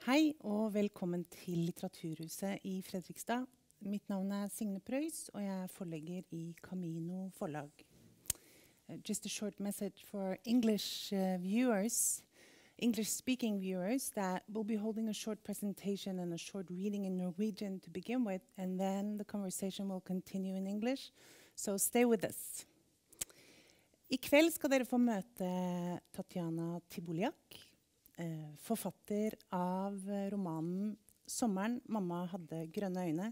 Hei og velkommen til Litteraturhuset i Fredrikstad. Mitt navn Signe Prøys, og jeg forlegger i Camino forlag. Just a short message for English viewers, English-speaking viewers, that we'll be holding a short presentation and a short reading in Norwegian to begin with, and then the conversation will continue in English, so stay with us. I kveld skal dere få møte Tatjana Tibuliak, forfatter av romanen «Sommeren mamma hadde grønne øyne»,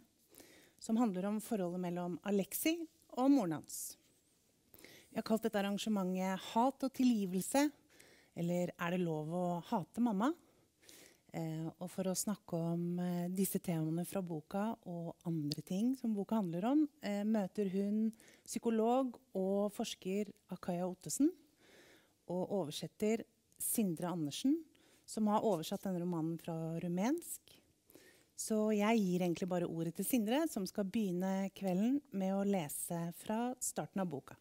som handler om forholdet mellom Alexi og moren hans. Jeg har kalt dette arrangementet «Hat og tilgivelse», eller «Er det lov å hate mamma?» Og for å snakke om disse temaene fra boka og andre ting som boka handler om, møter hun psykolog og forsker Akaya Ottesen og oversetter Sindre Andersen, som har oversatt denne romanen fra rumensk. Så jeg gir egentlig bare ordet til Sindre, som skal begynne kvelden med å lese fra starten av boka.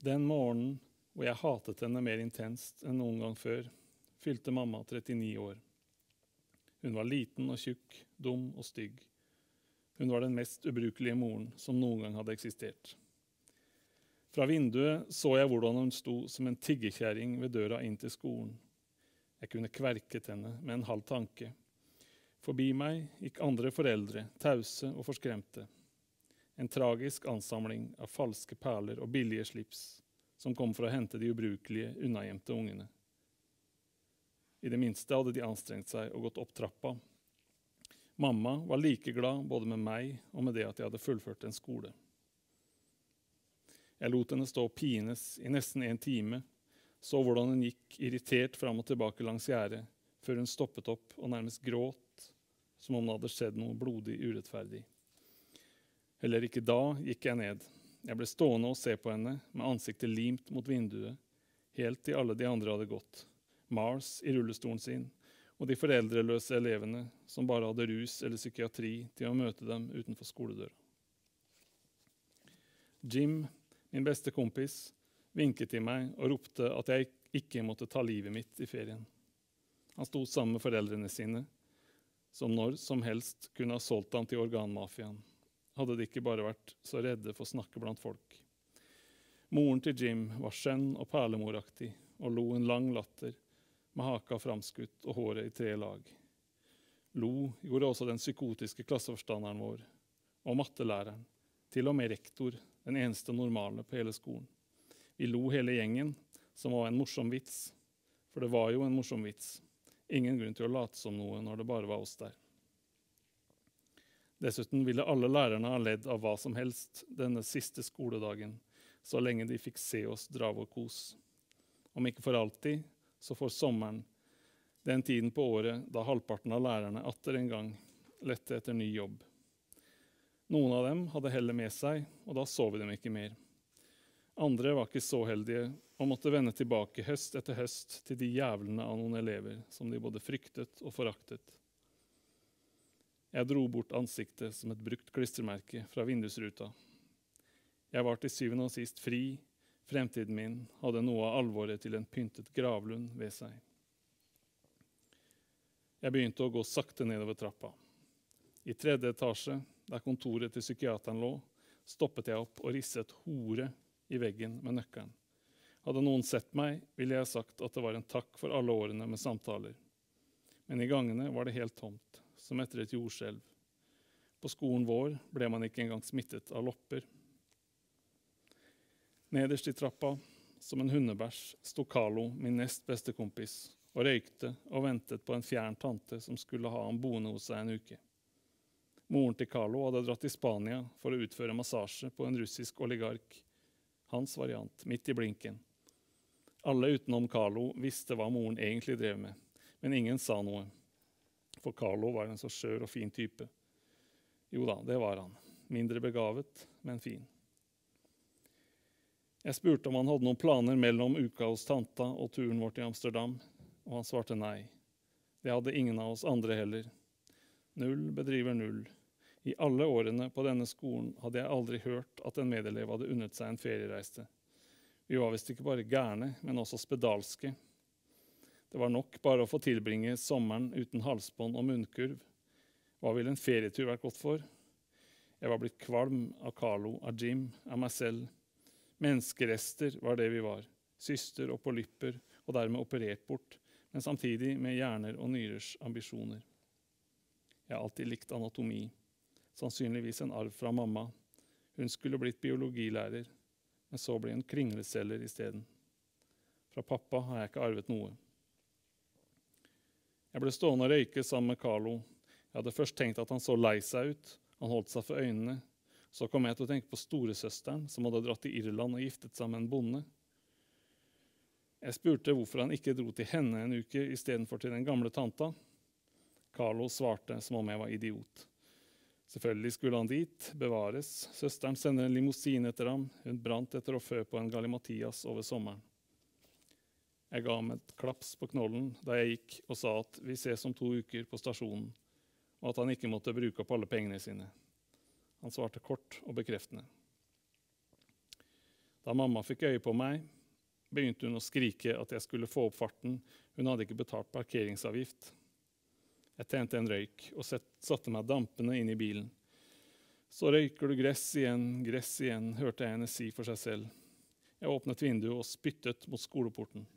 Den morgenen hvor jeg hatet henne mer intenst enn noen gang før, fylte mamma 39 år. Hun var liten og tjukk, dum og stygg. Hun var den mest ubrukelige moren som noen gang hadde eksistert. Fra vinduet så jeg hvordan hun sto som en tiggekjæring ved døra inn til skolen. Jeg kunne kverket henne med en halv tanke. Forbi meg gikk andre foreldre, tause og forskremte. En tragisk ansamling av falske perler og billige slips som kom for å hente de ubrukelige, unnagjemte ungene. I det minste hadde de anstrengt seg og gått opp trappa. Mamma var like glad både med meg og med det at jeg hadde fullført en skole. Jeg lot henne stå og pines i nesten 1 time, så hvordan hun gikk irritert fram og tilbake langs gjerdet, før hun stoppet opp og nærmest gråt, som om det hadde skjedd noe blodig urettferdig. Heller ikke da gikk jeg ned. Jeg ble stående og se på henne med ansiktet limt mot vinduet, helt til alle de andre hadde gått. Mars i rullestolen sin, og de foreldreløse elevene som bare hadde rus eller psykiatri til å møte dem utenfor skoledøra. Jim, min beste kompis, vinket til meg og ropte at jeg ikke måtte ta livet mitt i ferien. Han sto sammen med foreldrene sine, som når som helst kunne ha solgt ham til organmafiaen. Hadde de ikke bare vært så redde for å snakke blant folk. Moren til Jim var skjønn og perlemoraktig og lo en lang latter, med haka framskutt og håret i 3 lag. Lo gjorde også den psykotiske klasseforstanderen vår, og mattelæreren, til og med rektor, den eneste normale på hele skolen. Vi lo hele gjengen, som var en morsom vits, for det var jo en morsom vits. Ingen grunn til å late som noe når det bare var oss der. Dessuten ville alle lærerne ha ledd av hva som helst denne siste skoledagen, så lenge de fikk se oss dra vår kos. Om ikke for alltid, så for sommeren, den tiden på året da halvparten av lærerne atter en gang lette etter ny jobb. Noen av dem hadde hellet med seg, og da så vi dem ikke mer. Andre var ikke så heldige og måtte vende tilbake høst etter høst til de jævlene av noen elever som de både fryktet og foraktet. Jeg dro bort ansiktet som et brukt klistremerke fra vindusruta. Jeg var til syvende og sist fri. Fremtiden min hadde noe av alvoret til en pyntet gravlund ved seg. Jeg begynte å gå sakte nedover trappa. I 3. etasje, der kontoret til psykiateren lå, stoppet jeg opp og risset hore i veggen med nøkkelen. Hadde noen sett meg, ville jeg sagt at det var en takk for alle årene med samtaler. Men i gangene var det helt tomt, som etter et jordskjelv. På skolen vår ble man ikke engang smittet av lopper. Nederst i trappa, som en hundebæsj, sto Carlo, min nest beste kompis, og røykte og ventet på en fjern tante som skulle ha ham boende hos seg en uke. Moren til Carlo hadde dratt til Spania for å utføre massasje på en russisk oligark, hans variant, midt i blinken. Alle utenom Carlo visste hva moren egentlig drev med, men ingen sa noe, for Carlo var en så skjør og fin type. Jo da, det var han. Mindre begavet, men fin. Jeg spurte om han hadde noen planer mellom uka hos tanta og turen vår til Amsterdam, og han svarte nei. Det hadde ingen av oss andre heller. Null bedriver null. I alle årene på denne skolen hadde jeg aldri hørt at en medelev hadde unnet seg en feriereise. Vi var visst ikke bare gærne, men også spedalske. Det var nok bare å få tilbringe sommeren uten halsbånd og munnkurv. Hva ville en ferietur vært godt for? Jeg var blitt kvalm av Carlo, av Jim, av meg selv. Menneskerester var det vi var. Syster og polypper, og dermed operert bort, men samtidig med hjerner og nyrers ambisjoner. Jeg har alltid likt anatomi. Sannsynligvis en arv fra mamma. Hun skulle blitt biologilærer, men så ble hun kringleselger isteden. Fra pappa har jeg ikke arvet noe. Jeg ble stående og røyke sammen med Carlo. Jeg hadde først tenkt at han så lei seg ut. Han holdt seg for øynene. Så kom jeg til å tenke på storesøsteren, som hadde dratt til Irland og giftet seg med en bonde. Jeg spurte hvorfor han ikke dro til henne en uke istedenfor til den gamle tanta. Carlo svarte som om jeg var idiot. Selvfølgelig skulle han dit, bevares. Søsteren sender en limousin etter ham. Hun brant etter å fø på en galimatias over sommeren. Jeg ga ham et klaps på knollen da jeg gikk og sa at vi ses om 2 uker på stasjonen, og at han ikke måtte bruke opp alle pengene sine. Han svarte kort og bekreftende. Da mamma fikk øye på meg, begynte hun å skrike at jeg skulle få opp farten. Hun hadde ikke betalt parkeringsavgift. Jeg tente en røyk og satte meg dampende inn i bilen. Så røyker du gress igjen, hørte jeg henne si for seg selv. Jeg åpnet vinduet og spyttet mot skoleporten.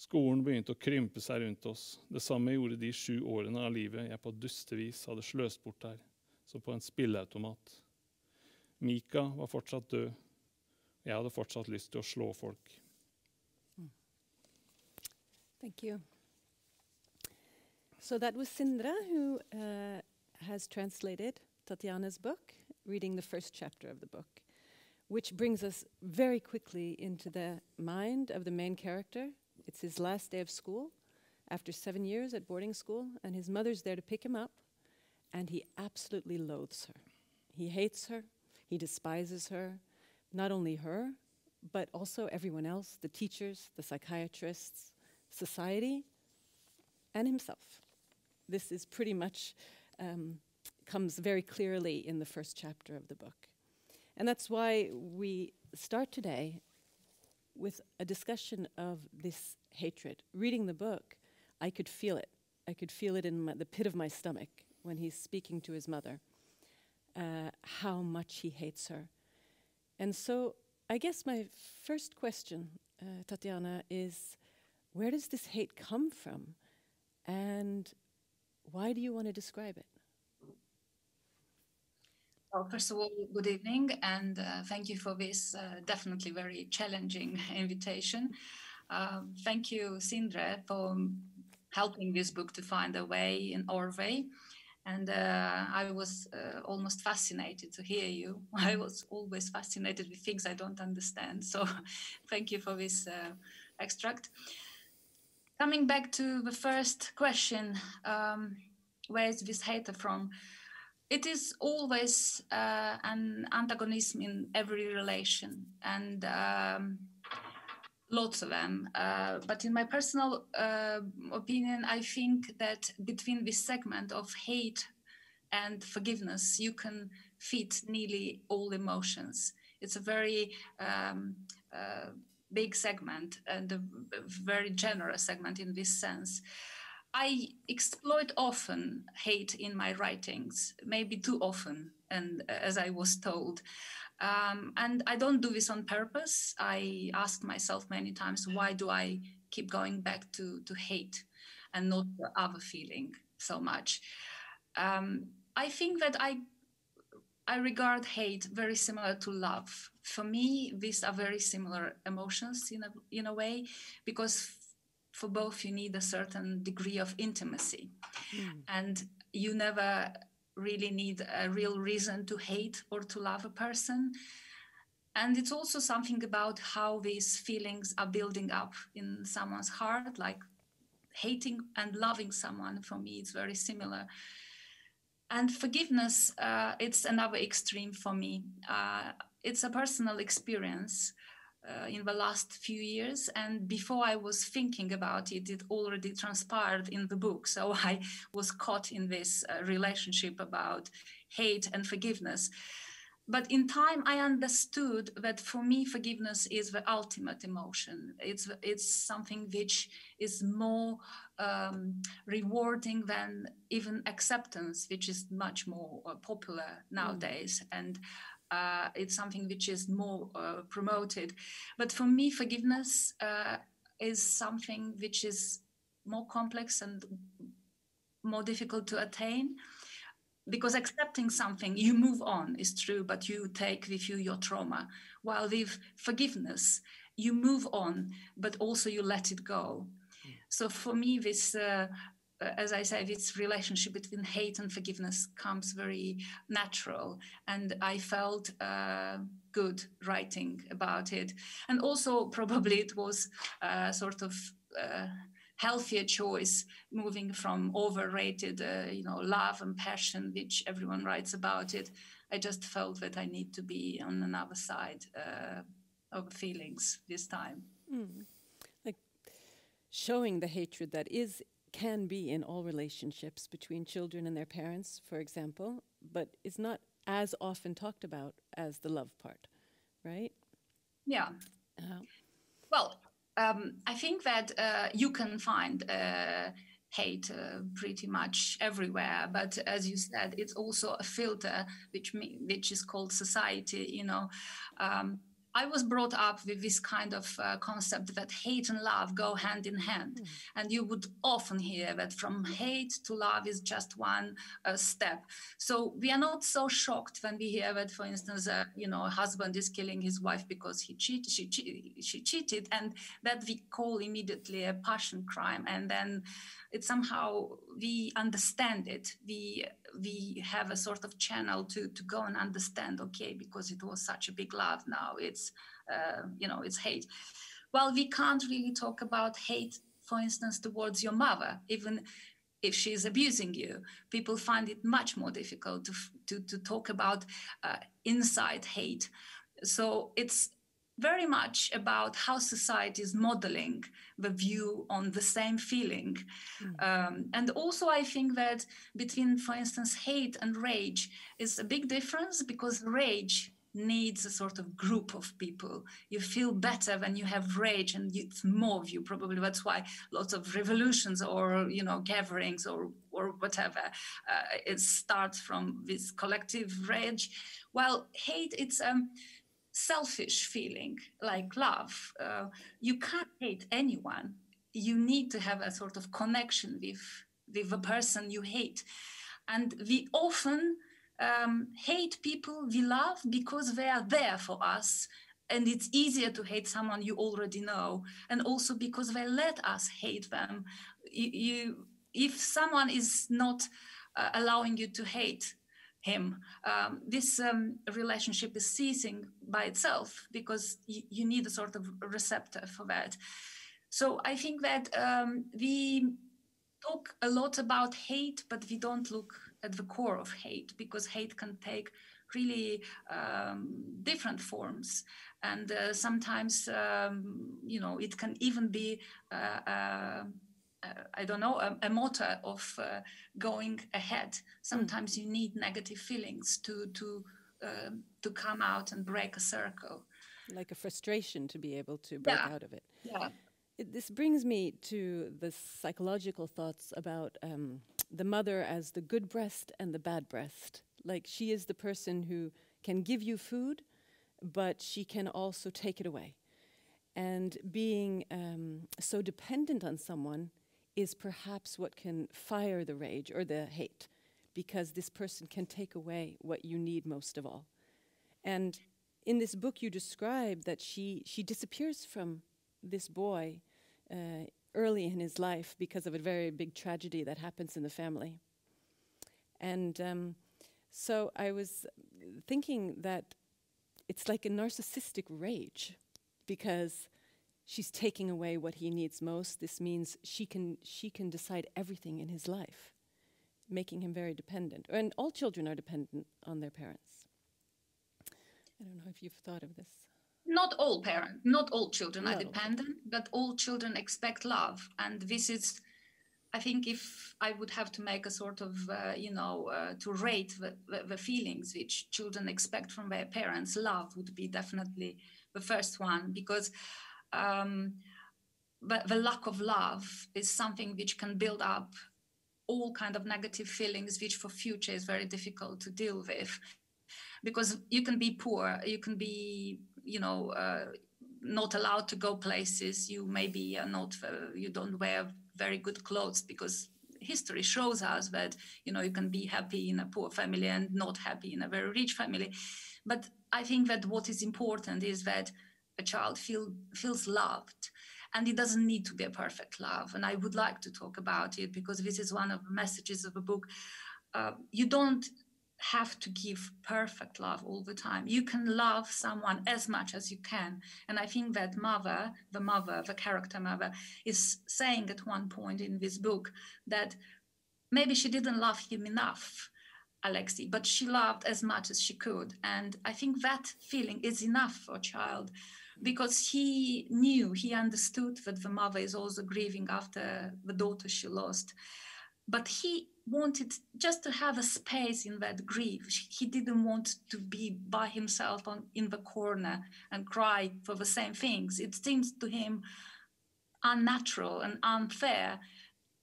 Skolen begynte å krympe seg rundt oss. Det samme gjorde de 7 årene av livet jeg på dustevis hadde sløst bort der, som på en spilleautomat. Mika var fortsatt død. Jeg hadde fortsatt lyst til å slå folk. Thank you. So that was Sindre, who has translated Tatiana's book, reading the first chapter of the book, which brings us very quickly into the mind of the main character. It's his last day of school, after 7 years at boarding school, and his mother's there to pick him up, and he absolutely loathes her. He hates her, he despises her, not only her, but also everyone else, the teachers, the psychiatrists, society, and himself. This is pretty much, comes very clearly in the first chapter of the book. And that's why we start today with a discussion of this hatred. Reading the book, I could feel it. I could feel it in the pit of my stomach when he's speaking to his mother, how much he hates her. And so I guess my first question, Tatiana, is where does this hate come from? And why do you want to describe it? Well, first of all, good evening, and thank you for this definitely very challenging invitation. Thank you, Sindre, for helping this book to find a way in our way. And I was almost fascinated to hear you. I was always fascinated with things I don't understand. So thank you for this extract. Coming back to the first question, where is this hate from? It is always an antagonism in every relation, and lots of them. But in my personal opinion, I think that between this segment of hate and forgiveness, you can fit nearly all emotions. It's a very big segment and a very generous segment in this sense. I exploit often hate in my writings, maybe too often, and as I was told. And I don't do this on purpose. I ask myself many times, why do I keep going back to hate and not the other feeling so much? I think that I regard hate very similar to love. For me, these are very similar emotions in a way, because for both you need a certain degree of intimacy. And you never really need a real reason to hate or to love a person. And it's also something about how these feelings are building up in someone's heart, like hating and loving someone. For me, it's very similar. And forgiveness, it's another extreme for me. It's a personal experience in the last few years, and before I was thinking about it, it already transpired in the book. So I was caught in this relationship about hate and forgiveness. But in time, I understood that for me, forgiveness is the ultimate emotion. It's something which is more rewarding than even acceptance, which is much more popular nowadays. And it's something which is more promoted. But for me, forgiveness is something which is more complex and more difficult to attain. Because accepting something, you move on, is true, but you take with you your trauma. While with forgiveness, you move on, but also you let it go. So for me, this, as I say, this relationship between hate and forgiveness comes very natural. And I felt good writing about it. And also probably it was sort of healthier choice, moving from overrated, love and passion, which everyone writes about it. I just felt that I need to be on another side of feelings this time. Like showing the hatred that can be in all relationships between children and their parents, for example, but is not as often talked about as the love part, right? Yeah. Well, I think that you can find hate pretty much everywhere, but as you said, it's also a filter which is called society. I was brought up with this kind of concept that hate and love go hand in hand. And you would often hear that from hate to love is just one step. So we are not so shocked when we hear that, for instance, a husband is killing his wife because she cheated, and that we call immediately a passion crime. And then it somehow, we understand it. We have a sort of channel to go and understand, okay, because it was such a big love, now it's hate. Well, we can't really talk about hate, for instance, towards your mother, even if she's abusing you. People find it much more difficult to talk about inside hate. So it's very much about how society is modeling the view on the same feeling. And also I think that between, for instance, hate and rage is a big difference, because rage needs a sort of group of people. You feel better when you have rage, and it's more of you. Probably that's why lots of revolutions or gatherings or whatever, it starts from this collective rage. While hate, it's selfish feeling, like love. You can't hate anyone. You need to have a sort of connection with the person you hate. And we often hate people we love because they are there for us. And it's easier to hate someone you already know. And also because they let us hate them. If someone is not allowing you to hate him, this relationship is ceasing by itself, because you need a sort of receptor for that. So I think that we talk a lot about hate, but we don't look at the core of hate, because hate can take really different forms. And sometimes, it can even be a motor of going ahead. Sometimes you need negative feelings to come out and break a circle. Like a frustration to be able to break out of it. Yeah. This brings me to the psychological thoughts about the mother as the good breast and the bad breast. Like, she is the person who can give you food, but she can also take it away. And being so dependent on someone is perhaps what can fire the rage or the hate, because this person can take away what you need most of all. And in this book you describe that she disappears from this boy early in his life because of a very big tragedy that happens in the family. And so I was thinking that it's like a narcissistic rage, because she's taking away what he needs most. This means she can decide everything in his life, making him very dependent. And all children are dependent on their parents. I don't know if you've thought of this. Not all children are dependent, but all children expect love. And this is I think if I would have to make a sort of, to rate the feelings which children expect from their parents, love would be definitely the first one, because the lack of love is something which can build up all kind of negative feelings, which for future is very difficult to deal with. Because you can be poor, you can be, not allowed to go places, you maybe are not, you don't wear very good clothes, because history shows us that, you can be happy in a poor family and not happy in a very rich family. But I think that what is important is that a child feels loved. And it doesn't need to be a perfect love. And I would like to talk about it, because this is one of the messages of the book. You don't have to give perfect love all the time. You can love someone as much as you can. And I think that the character mother, is saying at one point in this book that maybe she didn't love him enough, Alexei, but she loved as much as she could. And I think that feeling is enough for a child, because he understood that the mother is also grieving after the daughter she lost. But he wanted just to have a space in that grief. He didn't want to be by himself in the corner and cry for the same things. It seems to him unnatural and unfair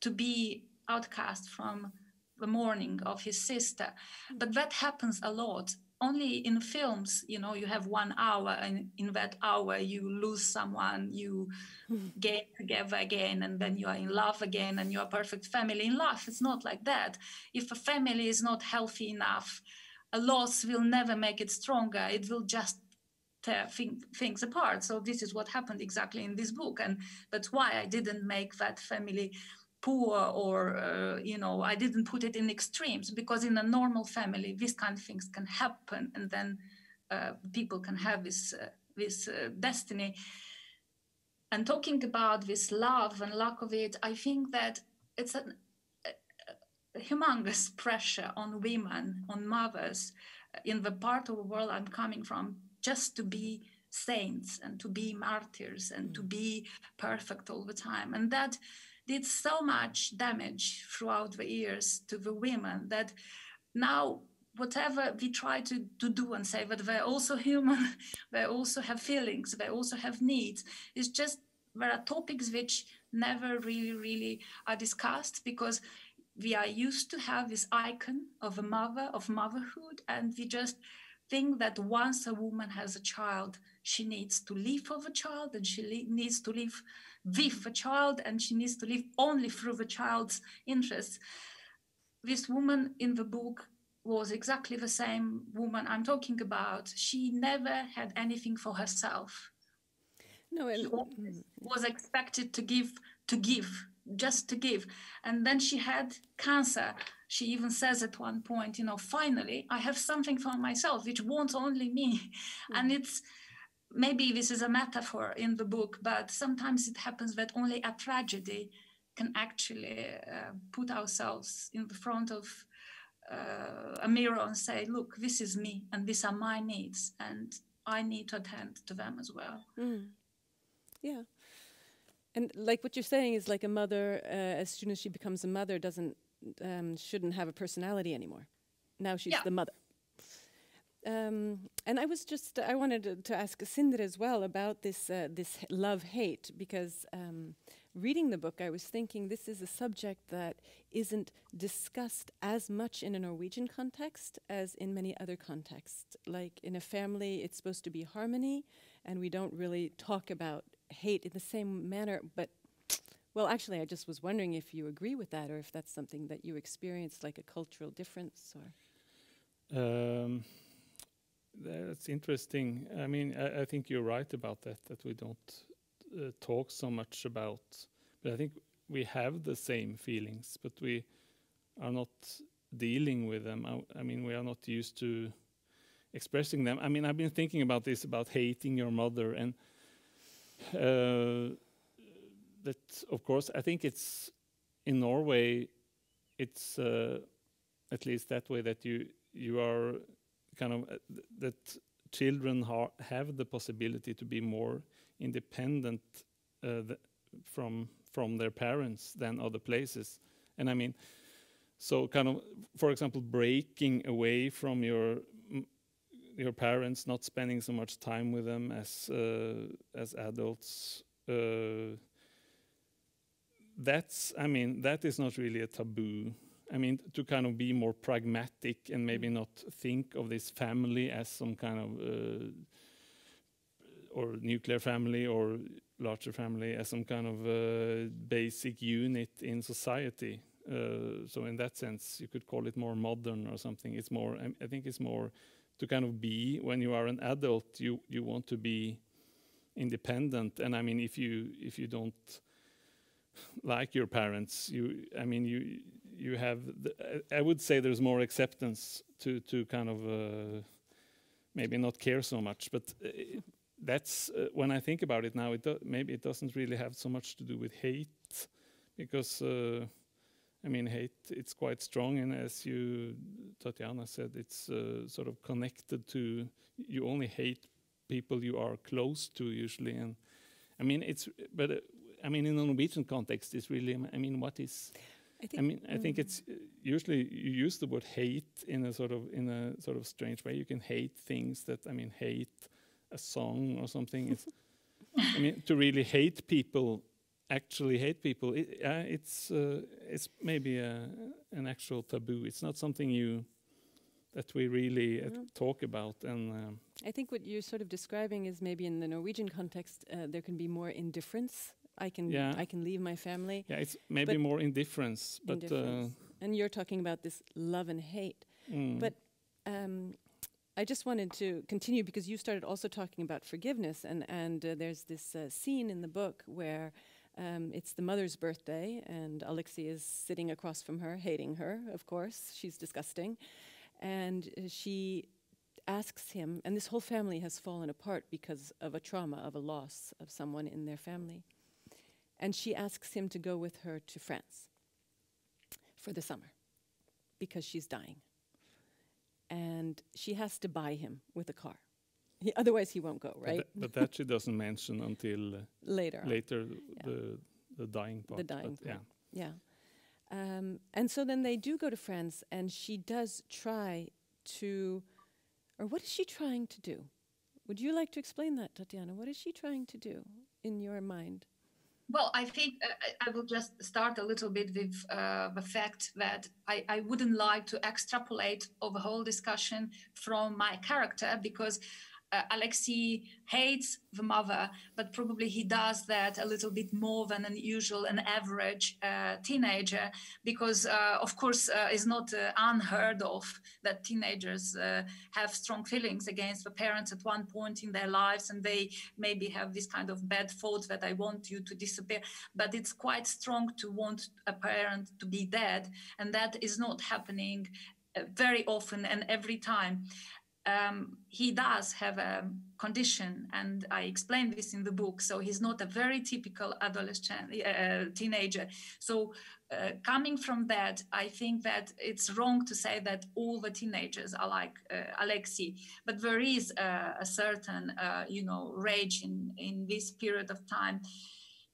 to be outcast from the mourning of his sister. But that happens a lot. Only in films, you have 1 hour, and in that hour you lose someone, you get together again, and then you are in love again, and you are a perfect family. In life, it's not like that. If a family is not healthy enough, a loss will never make it stronger. It will just tear things apart. So this is what happened exactly in this book, and that's why I didn't make that family poor, or I didn't put it in extremes, because in a normal family these kind of things can happen, and then people can have this destiny. And talking about this love and lack of it, I think that it's a humongous pressure on women, on mothers, in the part of the world I'm coming from, just to be saints and to be martyrs and to be perfect all the time. And that did so much damage throughout the years to the women, that now whatever we try to do and say that they're also human, they also have feelings, they also have needs, it's just there are topics which never really are discussed, because we are used to have this icon of a mother, of motherhood, and we just think that once a woman has a child, she needs to live for the child, and she needs to live with the child, and she needs to live only through the child's interests. This woman in the book was exactly the same woman I'm talking about. She never had anything for herself. No, and she was expected to give, just to give. And then she had cancer. She even says at one point, finally, I have something for myself, which wants only me. And it's, maybe this is a metaphor in the book, but sometimes it happens that only a tragedy can actually put ourselves in the front of a mirror and say, look, this is me, and these are my needs, and I need to attend to them as well. Yeah. And like what you're saying is, like, a mother, as soon as she becomes a mother, shouldn't have a personality anymore. Now she's the mother. And I wanted to ask Sindre as well about this love-hate, because reading the book, I was thinking this is a subject that isn't discussed as much in a Norwegian context as in many other contexts. Like in a family, it's supposed to be harmony, and we don't really talk about hate in the same manner. But, well, actually, I just was wondering if you agree with that, or if that's something that you experienced, like a cultural difference, or... That's interesting. I mean, I think you're right about that we don't talk so much about. But I think we have the same feelings, but we are not dealing with them. I mean, we are not used to expressing them. I mean, I've been thinking about this, about hating your mother, and that, of course, I think it's in Norway, it's at least that way, that you are kind of that children have the possibility to be more independent from their parents than other places. And I mean, so kind of, for example, breaking away from your parents, not spending so much time with them as adults. That is not really a taboo. I mean, to kind of be more pragmatic and maybe not think of this family as some kind of or nuclear family or larger family as some kind of basic unit in society. So in that sense, you could call it more modern or something. It's more, I think it's more to kind of be, when you are an adult, you want to be independent. And I mean, if you don't like your parents, you have, I would say there's more acceptance to kind of maybe not care so much. But that's, when I think about it now, maybe it doesn't really have so much to do with hate, because I mean, hate, it's quite strong, and as you, Tatiana said, it's sort of connected to, you only hate people you are close to usually. And I mean, I mean, in the Norwegian context, it's really, I mean, what is, I think it's usually you use the word hate in a sort of strange way. You can hate things that, I mean, hate a song or something. It's, I mean, to really hate people, actually hate people, it's maybe an actual taboo. It's not something that we really talk about. And I think what you're sort of describing is maybe in the Norwegian context, there can be more indifference. I can leave my family. Yeah, it's maybe more indifference. But and you're talking about this love and hate. But I just wanted to continue, because you started also talking about forgiveness, and there's this scene in the book where it's the mother's birthday, and Alexei is sitting across from her, hating her, of course. She's disgusting. And she asks him, and this whole family has fallen apart because of a trauma, of a loss of someone in their family. And she asks him to go with her to France for the summer because she's dying. And she has to buy him with a car. Otherwise he won't go, right? But that she doesn't mention until later, the dying part. The dying part. Yeah. And so then they do go to France, and she does try to, or what is she trying to do? Would you like to explain that, Tatiana? What is she trying to do in your mind? Well, I think I will just start a little bit with the fact that I wouldn't like to extrapolate over the whole discussion from my character, because Alexei hates the mother, but probably he does that a little bit more than an average teenager, because of course it's not unheard of that teenagers have strong feelings against the parents at one point in their lives, and they maybe have this kind of bad thoughts that I want you to disappear. But it's quite strong to want a parent to be dead, and that is not happening very often and every time. He does have a condition, and I explain this in the book. So he's not a very typical adolescent, teenager. So coming from that, I think that it's wrong to say that all the teenagers are like Alexei, but there is a certain, rage in this period of time.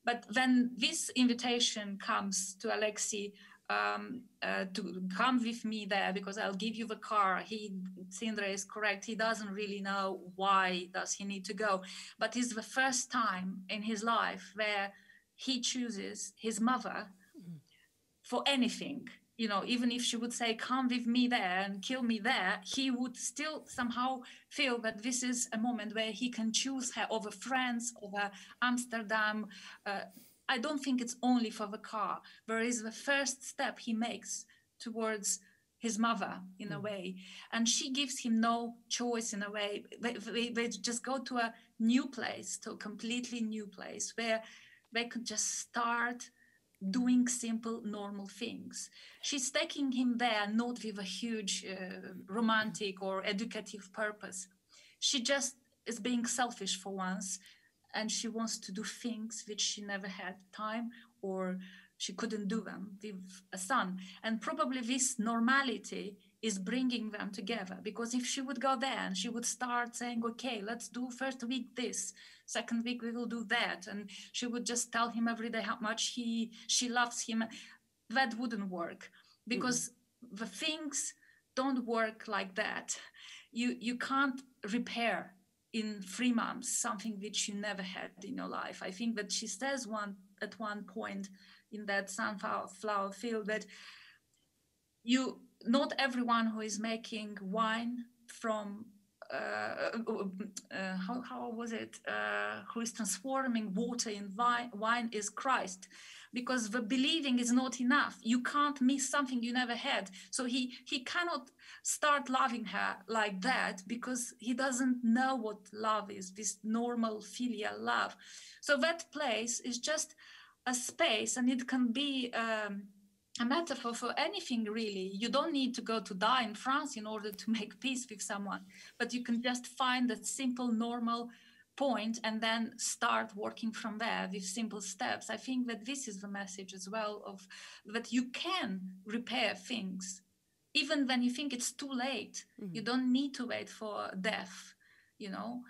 But when this invitation comes to Alexei, to come with me there because I'll give you the car. Sindre is correct. He doesn't really know why does he need to go, but it's the first time in his life where he chooses his mother for anything. Even if she would say, come with me there and kill me there, he would still somehow feel that this is a moment where he can choose her over France, over Amsterdam. I don't think it's only for the car. There is the first step he makes towards his mother in a way. And she gives him no choice in a way. They just go to a new place, to a completely new place where they could just start doing simple, normal things. She's taking him there not with a huge romantic or educative purpose. She just is being selfish for once, and she wants to do things which she never had time, or she couldn't do them with a son. And probably this normality is bringing them together. Because if she would go there and she would start saying, okay, let's do first week this, second week we will do that, and she would just tell him every day how much she loves him, that wouldn't work, because the things don't work like that. You can't repair in 3 months something which you never had in your life. I think that she says at one point in that sunflower field that not everyone who is making wine from how was it? Who is transforming water in wine is Christ, because the believing is not enough. You can't miss something you never had. So he cannot start loving her like that, because he doesn't know what love is, this normal filial love. So that place is just a space, and it can be a metaphor for anything, really. You don't need to go to die in France in order to make peace with someone, but you can just find that simple, normal point and then start working from there with simple steps. I think that this is the message as well, of that you can repair things even when you think it's too late. You don't need to wait for death, you know.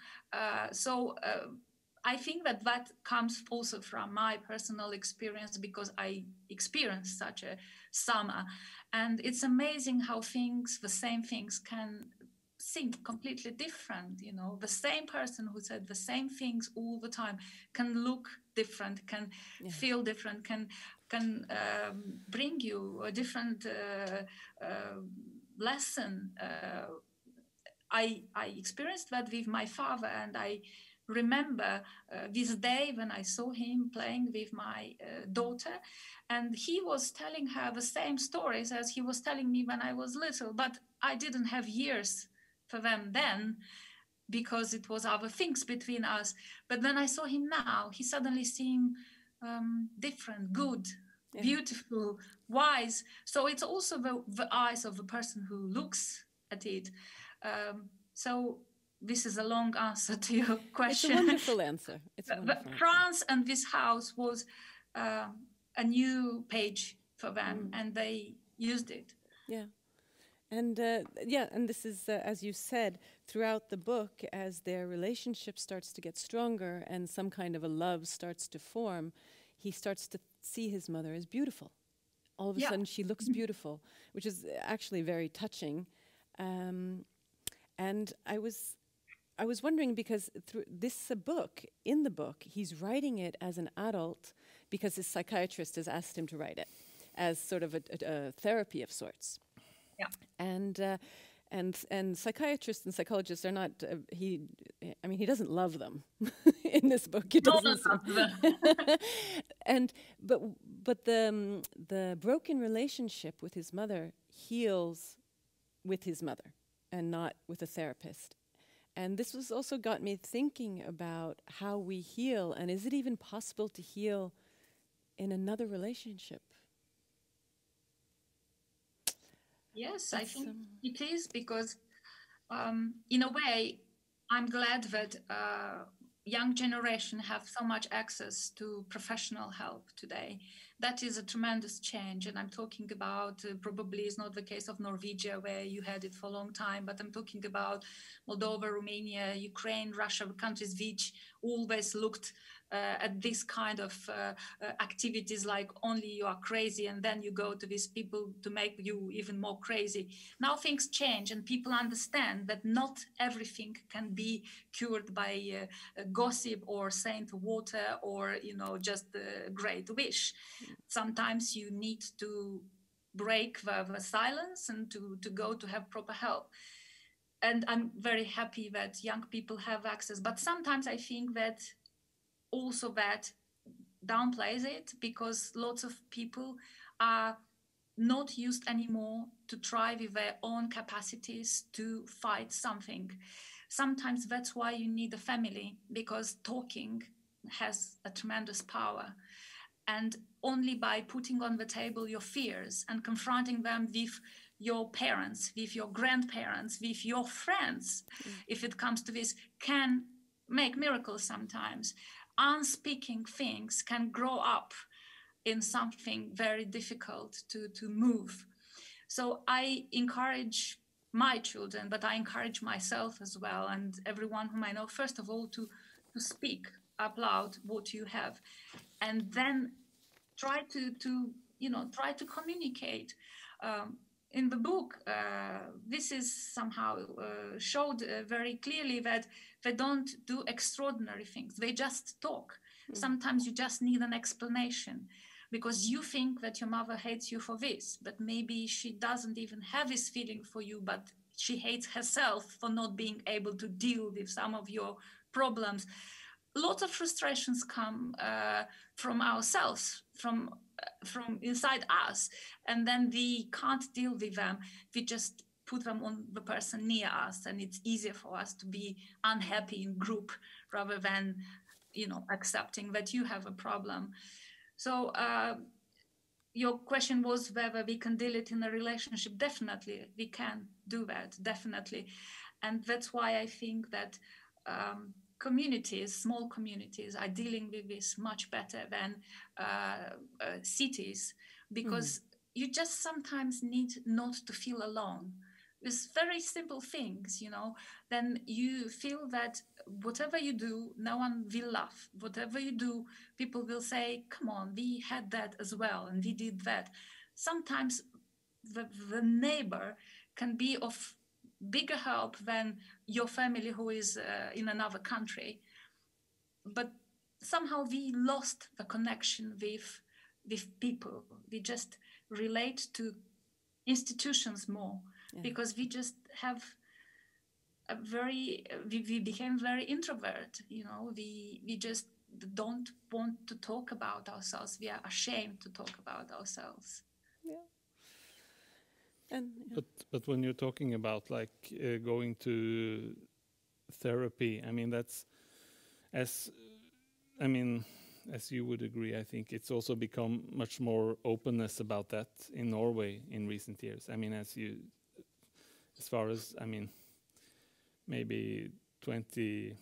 I think that comes also from my personal experience, because I experienced such a summer, and it's amazing how the same things can seem completely different. You know, the same person who said the same things all the time can look different, can feel different, can bring you a different lesson. I experienced that with my father, and I remember this day when I saw him playing with my daughter, and he was telling her the same stories as he was telling me when I was little, but I didn't have years for them then, because it was other things between us. But when I saw him now, he suddenly seemed different, good, beautiful, wise. So it's also the eyes of the person who looks at it. So this is a long answer to your question. It's a wonderful answer. France and this house was a new page for them, and they used it. Yeah. And and this is, as you said, throughout the book, as their relationship starts to get stronger and some kind of a love starts to form, he starts to see his mother as beautiful. All of a sudden she looks beautiful, which is actually very touching. And I was wondering, because through this book, in the book, he's writing it as an adult because his psychiatrist has asked him to write it as sort of a therapy of sorts. Yeah. And psychiatrists and psychologists are not. He doesn't love them in this book. He doesn't. But the broken relationship with his mother heals with his mother and not with a therapist. And this was also got me thinking about how we heal, and is it even possible to heal in another relationship? Yes, I think it is, because in a way, I'm glad that young generation have so much access to professional help today. That is a tremendous change. And I'm talking about, probably is not the case of Norwegia, where you had it for a long time, but I'm talking about Moldova, Romania, Ukraine, Russia, countries which always looked at this kind of activities like only you are crazy, and then you go to these people to make you even more crazy. Now things change, and people understand that not everything can be cured by gossip or saint water or, you know, just a great wish. Sometimes you need to break the silence and to go to have proper help. And I'm very happy that young people have access, but sometimes I think that also that downplays it, because lots of people are not used anymore to try with their own capacities to fight something. Sometimes that's why you need a family, because talking has a tremendous power. And only by putting on the table your fears and confronting them with your parents, with your grandparents, with your friends, if it comes to this, can make miracles sometimes. Unspeaking things can grow up in something very difficult to move. So I encourage my children, but I encourage myself as well, and everyone whom I know, first of all, to speak out loud what you have, and then try to communicate. In the book, this is somehow showed very clearly that they don't do extraordinary things. They just talk. Sometimes you just need an explanation because you think that your mother hates you for this, but maybe she doesn't even have this feeling for you, but she hates herself for not being able to deal with some of your problems. Lots of frustrations come from ourselves, from inside us, and then we can't deal with them. We just put them on the person near us, and it's easier for us to be unhappy in group rather than accepting that you have a problem. So your question was whether we can deal it in a relationship. Definitely we can do that, definitely. And that's why I think that communities, small communities, are dealing with this much better than cities, because you just sometimes need not to feel alone. With very simple things, then you feel that whatever you do, no one will laugh. Whatever you do, people will say, come on, we had that as well, and we did that. Sometimes the neighbor can be of bigger help than your family who is in another country. But somehow we lost the connection with people. We just relate to institutions more, because we just have we became very introvert. We just don't want to talk about ourselves. We are ashamed to talk about ourselves. And but when you're talking about going to therapy, I mean that's as you would agree, I think it's also become much more openness about that in Norway in recent years. I mean, as far as maybe 20,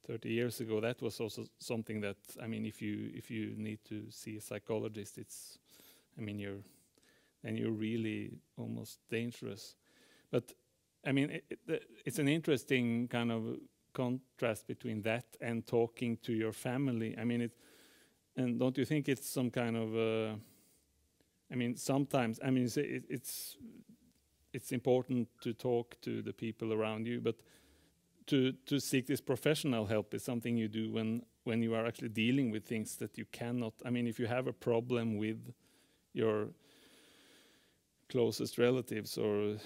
30 years ago, that was also something that, if you need to see a psychologist, you're really almost dangerous. But it's an interesting kind of contrast between that and talking to your family. And don't you think it's some kind of sometimes it's important to talk to the people around you, but to seek this professional help is something you do when you are actually dealing with things that you cannot. If you have a problem with your closest relatives or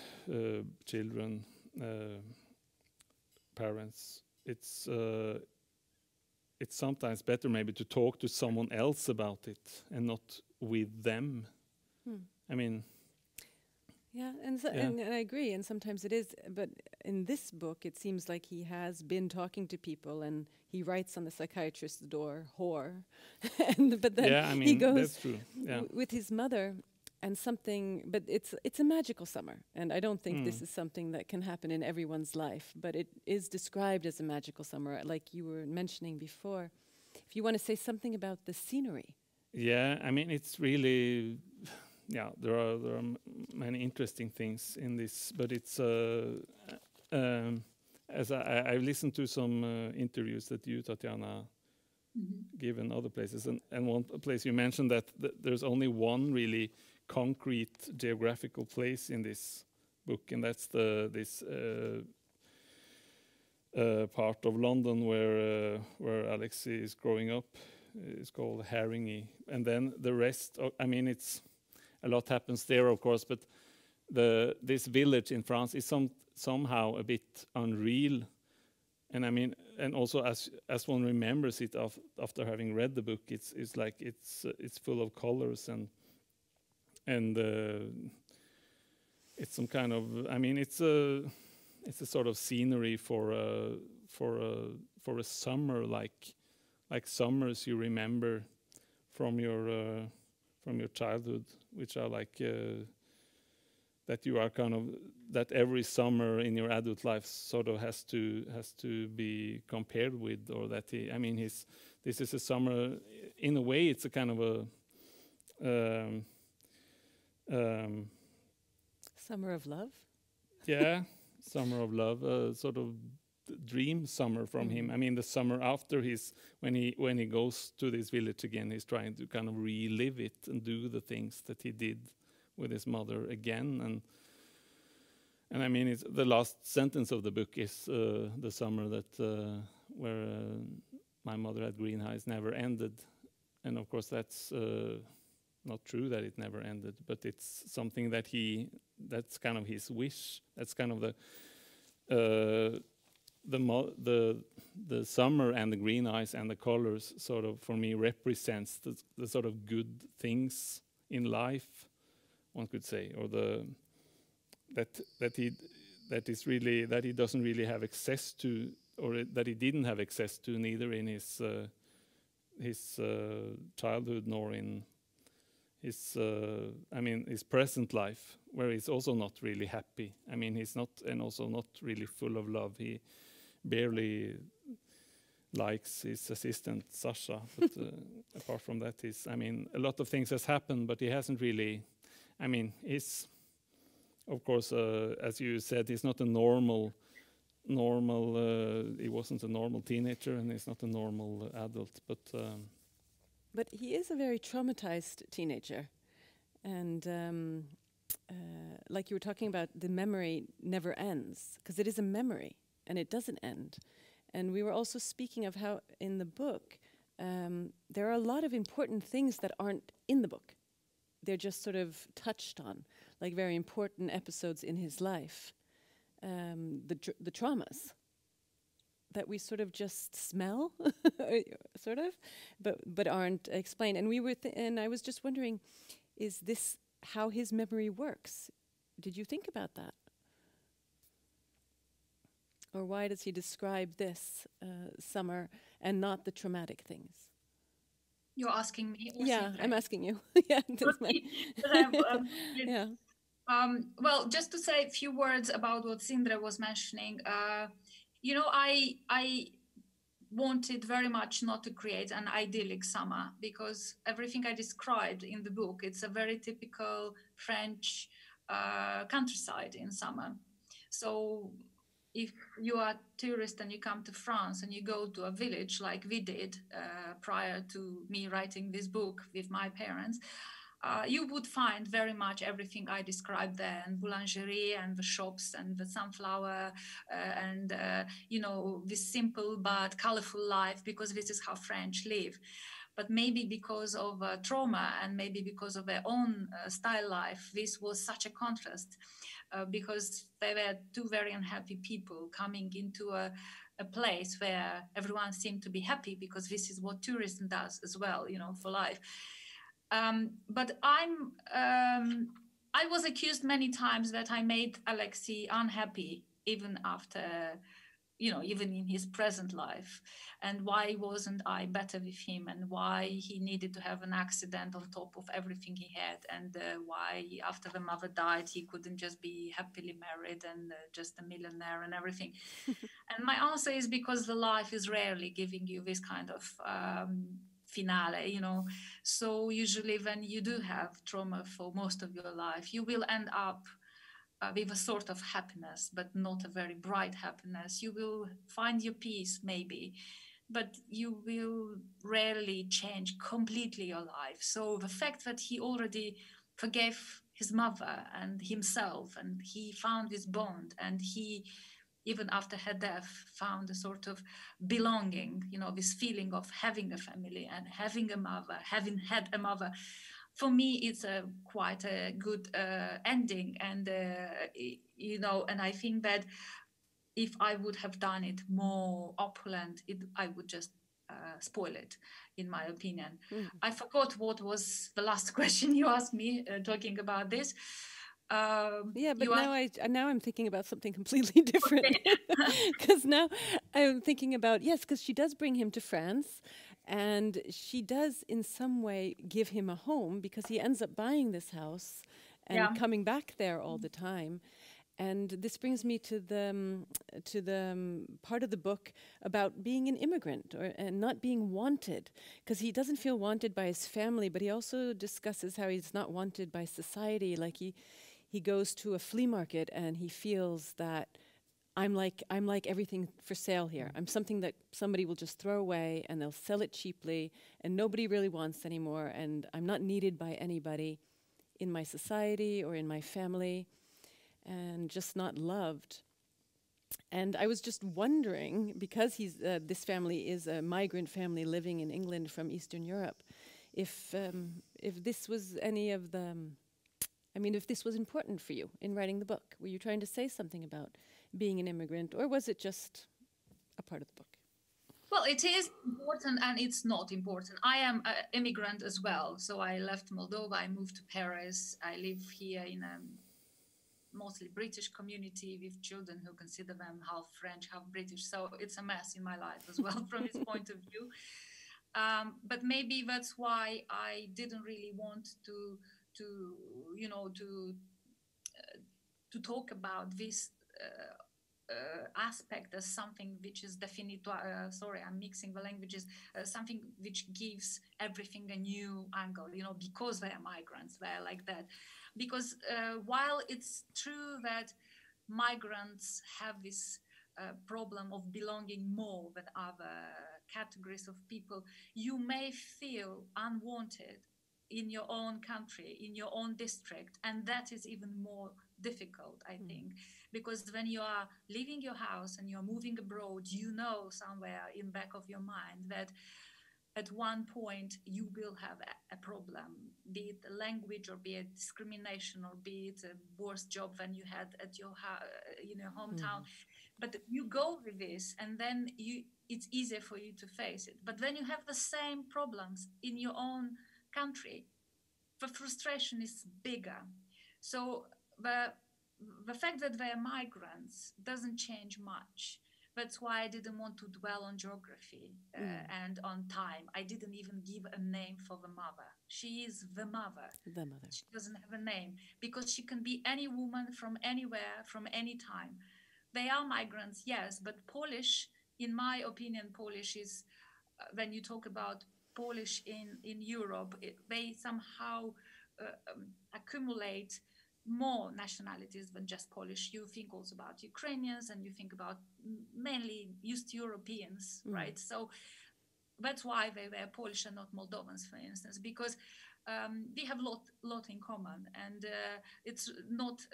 children, parents, it's sometimes better maybe to talk to someone else about it and not with them. Yeah, and I agree, and sometimes it is, but in this book it seems like he has been talking to people, and he writes on the psychiatrist's door, whore, but then he goes that's true. with his mother, and something, but it's a magical summer, and I don't think this is something that can happen in everyone's life, but it is described as a magical summer, like you were mentioning before. If you want to say something about the scenery. Yeah, it's really... Yeah, there are many interesting things in this, but it's as I listened to some interviews that you, Tatiana, give in other places, and one place you mentioned that there's only one really concrete geographical place in this book, and that's this part of London where Alex is growing up. It's called Haringey, and then the rest. It's a lot happens there, of course, but this village in France is somehow a bit unreal, and and also as one remembers it after having read the book, it's like it's full of colors and it's some kind of it's a sort of scenery for a summer, like summers you remember from your childhood, which are like that you are kind of, that every summer in your adult life sort of has to be compared with, or that this is a summer, in a way it's a kind of a Summer of love. Yeah, summer of love, sort of dream summer from him. I mean, the summer after when he goes to this village again, he's trying to kind of relive it and do the things that he did with his mother again. And I mean, the last sentence of the book is the summer that where my mother had green eyes never ended. And of course, that's not true that it never ended, but it's something that's kind of his wish. That's kind of the summer and the green eyes and the colors sort of, for me, represents the sort of good things in life, one could say, or that he doesn't really have access to, or that he didn't have access to, neither in his childhood nor in his present life, where he's also not really happy. I mean, he's not, and also not really full of love. He barely likes his assistant Sasha, but apart from that, a lot of things has happened, but he hasn't really. I mean, he's, of course, as you said, he's not a normal. He wasn't a normal teenager, and he's not a normal adult, but. But he is a very traumatized teenager. And like you were talking about, the memory never ends, because it is a memory, and it doesn't end. And we were also speaking of how in the book, there are a lot of important things that aren't in the book. They're just sort of touched on, like very important episodes in his life. The traumas that we sort of just smell, sort of, but aren't explained. And and I was just wondering, is this how his memory works? Did you think about that? Or why does he describe this summer and not the traumatic things? You're asking me? Yeah, I'm asking you. Yeah, that's yeah. Well, just to say a few words about what Sindre was mentioning. I wanted very much not to create an idyllic summer, because everything I described in the book, it's a very typical French countryside in summer. So if you are a tourist and you come to France and you go to a village like we did prior to me writing this book with my parents, you would find very much everything I described there, and boulangerie and the shops and the sunflower and this simple but colorful life, because this is how French live. But maybe because of trauma and maybe because of their own style life, this was such a contrast, because they were two very unhappy people coming into a place where everyone seemed to be happy, because this is what tourism does as well, for life. But I was accused many times that I made Alexei unhappy, even after, even in his present life. And why wasn't I better with him, and why he needed to have an accident on top of everything he had, and why after the mother died, he couldn't just be happily married and just a millionaire and everything. And my answer is because the life is rarely giving you this kind of finale, So usually when you do have trauma for most of your life, you will end up with a sort of happiness, but not a very bright happiness. You will find your peace maybe, but you will rarely change completely your life. So the fact that he already forgave his mother and himself, and he found this bond, and he, even after her death, found a sort of belonging, this feeling of having a family and having a mother, having had a mother. For me, it's quite a good ending. And, and I think that if I would have done it more opulent, I would just spoil it, in my opinion. I forgot what was the last question you asked me talking about this. Yeah, but now I'm thinking about something completely different, because now I'm thinking about, because she does bring him to France, and she does in some way give him a home, because he ends up buying this house and coming back there all the time. And this brings me to the part of the book about being an immigrant and not being wanted, because he doesn't feel wanted by his family, but he also discusses how he's not wanted by society. Like he goes to a flea market and he feels that I'm like everything for sale here. I'm something that somebody will just throw away and they'll sell it cheaply and nobody really wants anymore, and I'm not needed by anybody in my society or in my family, and just not loved. And I was just wondering, because this family is a migrant family living in England from Eastern Europe, if this was any of the, if this was important for you in writing the book. Were you trying to say something about being an immigrant, or was it just a part of the book? Well, it is important and it's not important. I am an immigrant as well. So I left Moldova, I moved to Paris. I live here in a mostly British community with children who consider them half French, half British. So it's a mess in my life as well from this point of view. But maybe that's why I didn't really want to talk about this aspect as something which is definitoire. Sorry, I'm mixing the languages. Something which gives everything a new angle, because they are migrants, they are like that. Because while it's true that migrants have this problem of belonging more than other categories of people, you may feel unwanted in your own country, in your own district, and that is even more difficult, I think, because when you are leaving your house and you're moving abroad, somewhere in back of your mind that at one point you will have a problem, be it language or be it discrimination or be it a worse job than you had at your hometown. But you go with this and then it's easier for you to face it. But when you have the same problems in your own country, the frustration is bigger. So the fact that they are migrants doesn't change much. That's why I didn't want to dwell on geography and on time. I didn't even give a name for the mother. She is the mother. The mother. She doesn't have a name because she can be any woman from anywhere, from any time. They are migrants, yes, but Polish, in my opinion, Polish is, when you talk about Polish in Europe, they somehow accumulate more nationalities than just Polish. You think also about Ukrainians and you think about mainly East Europeans, right? So that's why they were Polish and not Moldovans, for instance, because we have lot in common, and it's not.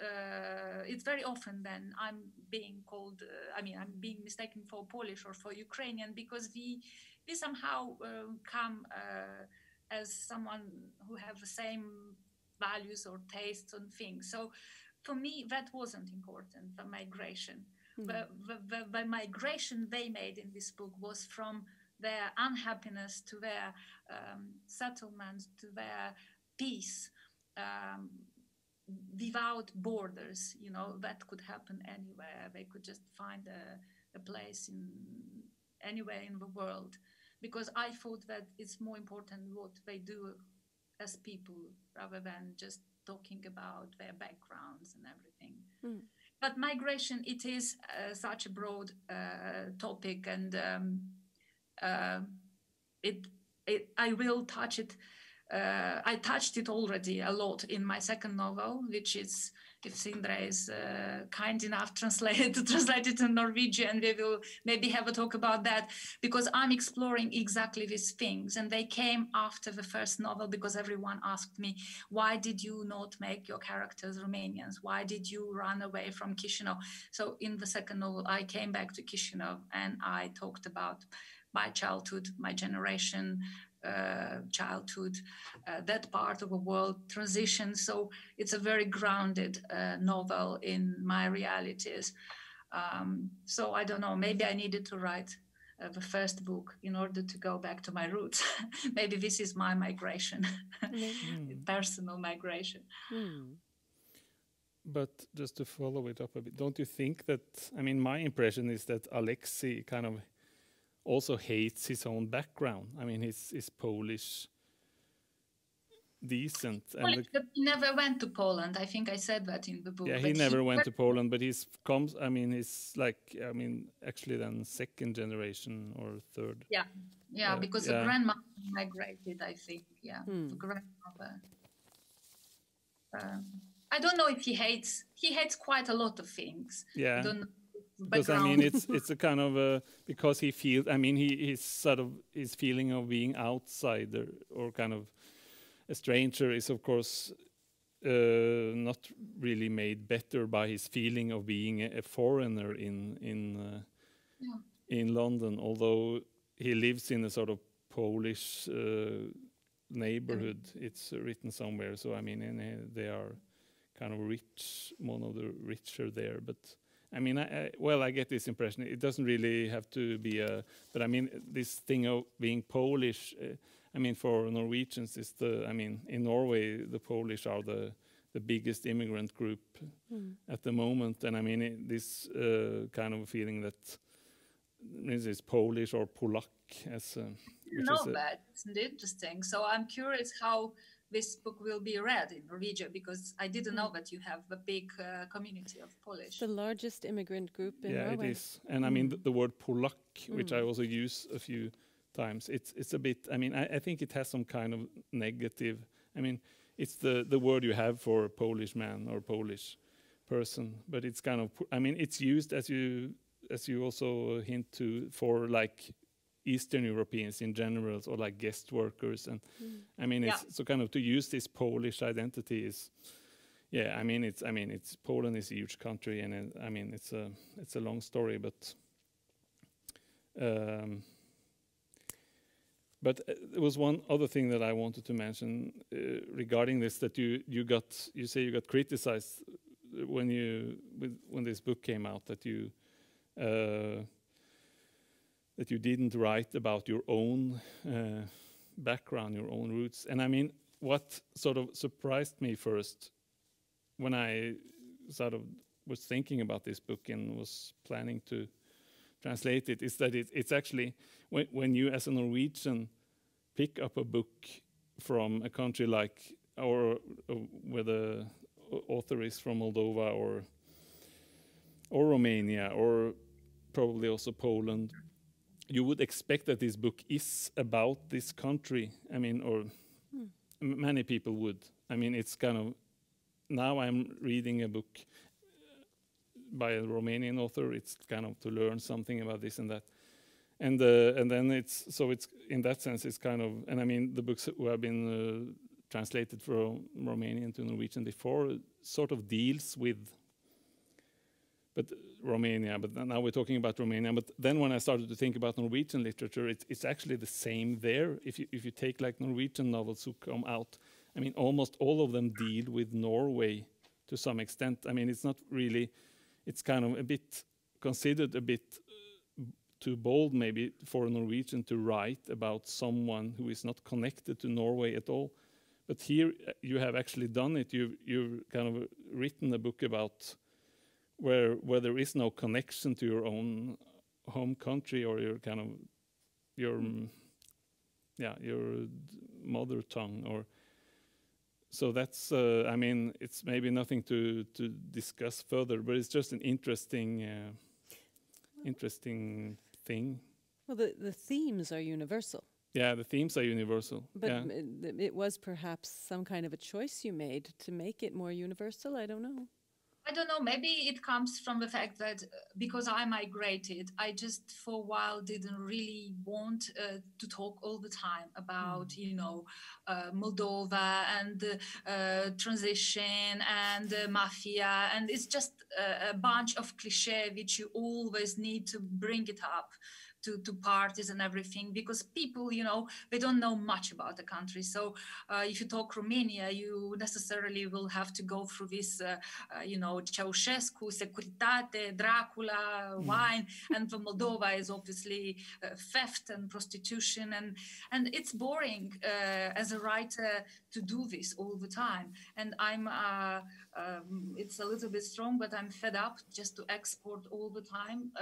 It's very often then I'm being called. I'm being mistaken for Polish or for Ukrainian because we somehow come as someone who have the same values or tastes on things. So for me, that wasn't important, the migration. The migration they made in this book was from their unhappiness to their settlement, to their peace, without borders. That could happen anywhere. They could just find a place anywhere in the world. Because I thought that it's more important what they do as people rather than just talking about their backgrounds and everything. But migration, it is such a broad topic, and I will touch it. I touched it already a lot in my second novel, which is, if Sindre is kind enough to translate it to Norwegian, we will maybe have a talk about that, because I'm exploring exactly these things. And they came after the first novel because everyone asked me, why did you not make your characters Romanians? Why did you run away from Chisinau? So in the second novel, I came back to Chisinau and I talked about my childhood, my generation, childhood, that part of the world, transition. So it's a very grounded novel in my realities. So I don't know, maybe I needed to write the first book in order to go back to my roots. Maybe this is my migration, personal migration. But just to follow it up a bit, don't you think that, my impression is that Alexei kind of also hates his own background. He's Polish, decent. And he never went to Poland. I think I said that in the book. Yeah, he never went to Poland, but he's actually then second generation or third. Yeah, because the grandma migrated, I think. Yeah, the grandmother. I don't know if he hates. He hates quite a lot of things. Yeah. I don't know because I mean, it's a kind of because he feels. I mean, he's sort of his feeling of being outsider or kind of a stranger is, of course, not really made better by his feeling of being a foreigner in London. Although he lives in a sort of Polish neighborhood, it's written somewhere. So I mean, they are kind of rich, one of the richer there, but. I mean, I get this impression. It doesn't really have to be but I mean, this thing of being Polish. I mean, for Norwegians, is I mean, in Norway, the Polish are the biggest immigrant group at the moment, and I mean, this kind of feeling that this is Polish or Polak as. That isn't interesting. So I'm curious how this book will be read in Norwegia, because I didn't know that you have a big community of Polish. The largest immigrant group in Norway. Yeah, it is. And I mean, the word Polak, which I also use a few times, it's a bit, I mean, I think it has some kind of negative, I mean, it's the word you have for a Polish man or Polish person, but it's kind of, I mean, it's used as you also hint to, for like Eastern Europeans in general, or like guest workers, and I mean, it's so kind of to use this Polish identity is, yeah. I mean, it's Poland is a huge country, and I mean, it's a long story, but there was one other thing that I wanted to mention regarding this, that you say you got criticized when this book came out, that you didn't write about your own background, your own roots. And I mean, what sort of surprised me first when I sort of was thinking about this book and was planning to translate it is that it's actually, when you as a Norwegian pick up a book from a country like, or where the author is from Moldova or Romania, or probably also Poland, you would expect that this book is about this country. I mean, or many people would. I mean, it's kind of, now I'm reading a book by a Romanian author. It's kind of to learn something about this and that. And then it's in that sense, it's kind of, and I mean, the books who have been translated from Romanian to Norwegian before sort of deals with, but Romania, but now we're talking about Romania. But then when I started to think about Norwegian literature, it's actually the same there. If you take like Norwegian novels who come out, I mean, almost all of them deal with Norway to some extent. I mean, it's not really, it's kind of a bit considered a bit too bold maybe for a Norwegian to write about someone who is not connected to Norway at all. But here you have actually done it. You've kind of written a book about where there is no connection to your own home country or your kind of your mother tongue, or so that's I mean, it's maybe nothing to discuss further, but it's just an interesting thing. Well, the themes are universal. Yeah, the themes are universal. But it was perhaps some kind of a choice you made to make it more universal. I don't know. I don't know, maybe it comes from the fact that because I migrated, I just for a while didn't really want to talk all the time about, Moldova and transition and mafia. And it's just a bunch of cliché which you always need to bring it up to parties and everything, because people, they don't know much about the country. So if you talk Romania, you necessarily will have to go through this, Ceausescu, Securitate, Dracula, wine. And for Moldova is obviously theft and prostitution. And it's boring as a writer to do this all the time. And I'm, it's a little bit strong, but I'm fed up just to export all the time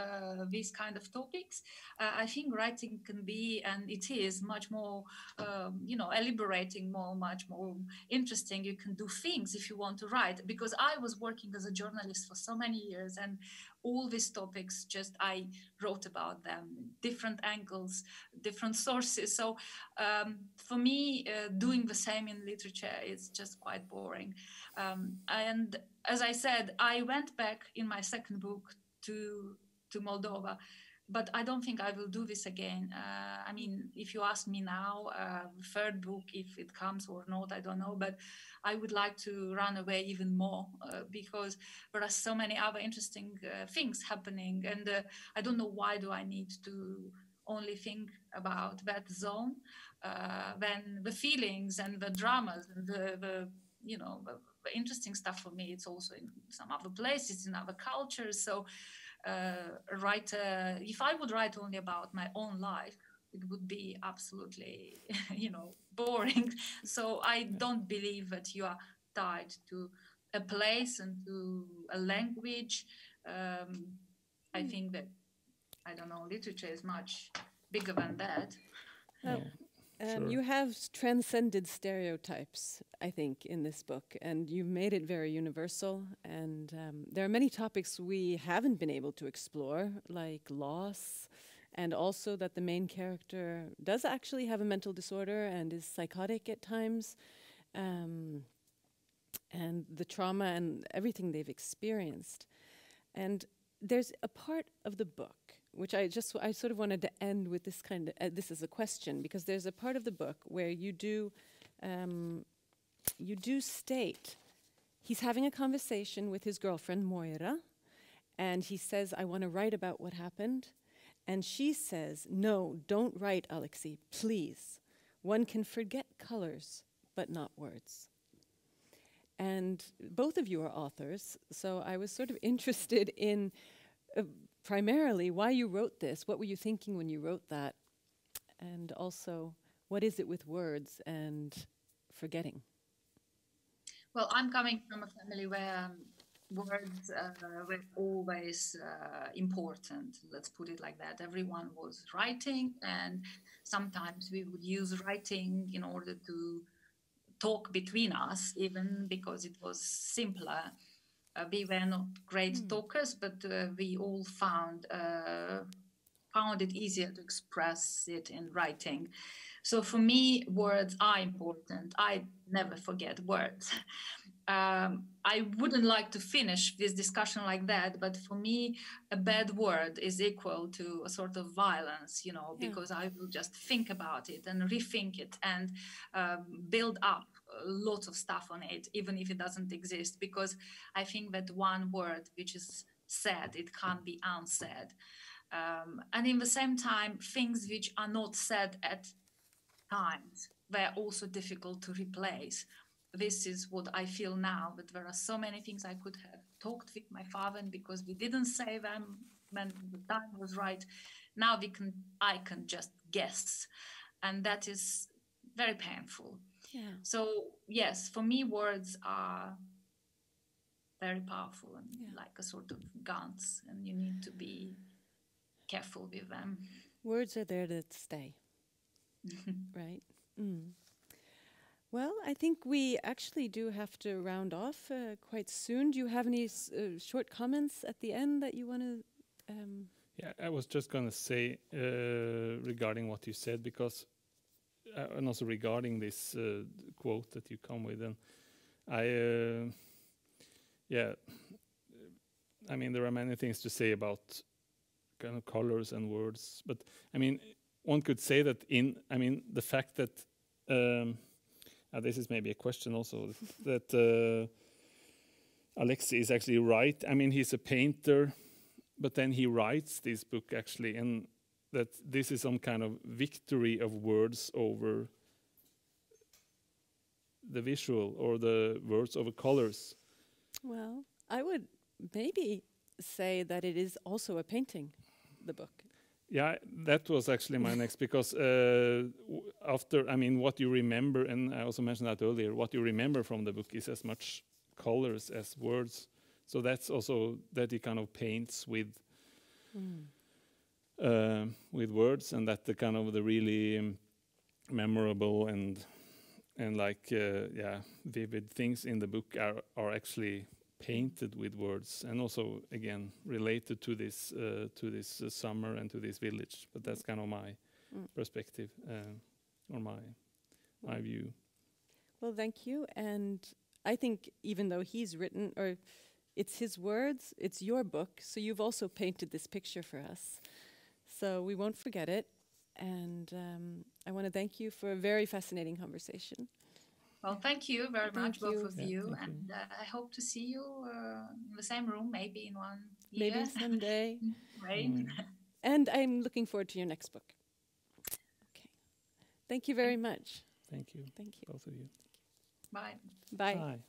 these kind of topics. I think writing can be, and it is, much more, elaborating, much more interesting. You can do things if you want to write. Because I was working as a journalist for so many years, and all these topics, just I wrote about them, different angles, different sources. So for me, doing the same in literature is just quite boring. And as I said, I went back in my second book to Moldova, but I don't think I will do this again. I mean, if you ask me now, third book, if it comes or not, I don't know, but I would like to run away even more because there are so many other interesting things happening, and I don't know why do I need to only think about that zone when the feelings and the dramas and the interesting stuff for me, it's also in some other places, in other cultures. So if I would write only about my own life, it would be absolutely boring. So I don't believe that you are tied to a place and to a language. I think that, I don't know, literature is much bigger than that. Sure. You have transcended stereotypes, I think, in this book, and you've made it very universal. And there are many topics we haven't been able to explore, like loss, and also that the main character does actually have a mental disorder and is psychotic at times, and the trauma and everything they've experienced. And there's a part of the book which I sort of wanted to end with this kind of this is a question, because there's a part of the book where you do state he's having a conversation with his girlfriend Moira, and he says, "I want to write about what happened," and she says, "No, don't write, Alexei, please. One can forget colors, but not words." And both of you are authors, so I was sort of interested in primarily why you wrote this. What were you thinking when you wrote that? And also, what is it with words and forgetting? Well, I'm coming from a family where words were always important. Let's put it like that. Everyone was writing, and sometimes we would use writing in order to talk between us, even because it was simpler. We were not great talkers, but we all found it easier to express it in writing. So for me, words are important. I never forget words. I wouldn't like to finish this discussion like that, but for me, a bad word is equal to a sort of violence, because I will just think about it and rethink it and build up lots of stuff on it, even if it doesn't exist, because I think that one word which is said, it can't be unsaid. And in the same time, things which are not said at times were also difficult to replace. This is what I feel now, that there are so many things I could have talked with my father, and because we didn't say them when the time was right, now I can just guess, and that is very painful. Yeah. So yes, for me, words are very powerful and like a sort of guns, and you need to be careful with them. Words are there to stay, right? Well, I think we actually do have to round off quite soon. Do you have any short comments at the end that you want to? Yeah, I was just going to say regarding what you said, because and also regarding this quote that you come with, and I mean, there are many things to say about kind of colors and words, but I mean, one could say that the fact that this is maybe a question also, that Alexei is actually right. I mean, he's a painter, but then he writes this book actually, and that this is some kind of victory of words over the visual, or the words over colors. Well, I would maybe say that it is also a painting, the book. Yeah, that was actually my next, because what you remember, and I also mentioned that earlier, what you remember from the book is as much colors as words. So that's also that he kind of paints with with words, and that the kind of the really memorable and like vivid things in the book are actually painted with words, and also again related to this summer and to this village. But that's kind of my perspective or my view. Well, thank you. And I think even though he's written, or it's his words, it's your book, so you've also painted this picture for us. So we won't forget it. And I want to thank you for a very fascinating conversation. Well, thank you very much, both of Yeah, you. And I hope to see you in the same room, maybe in 1 year. Maybe someday. Right. And I'm looking forward to your next book. Okay. Thank you very much. Thank you. Thank you. Both of you. Bye. Bye. Bye.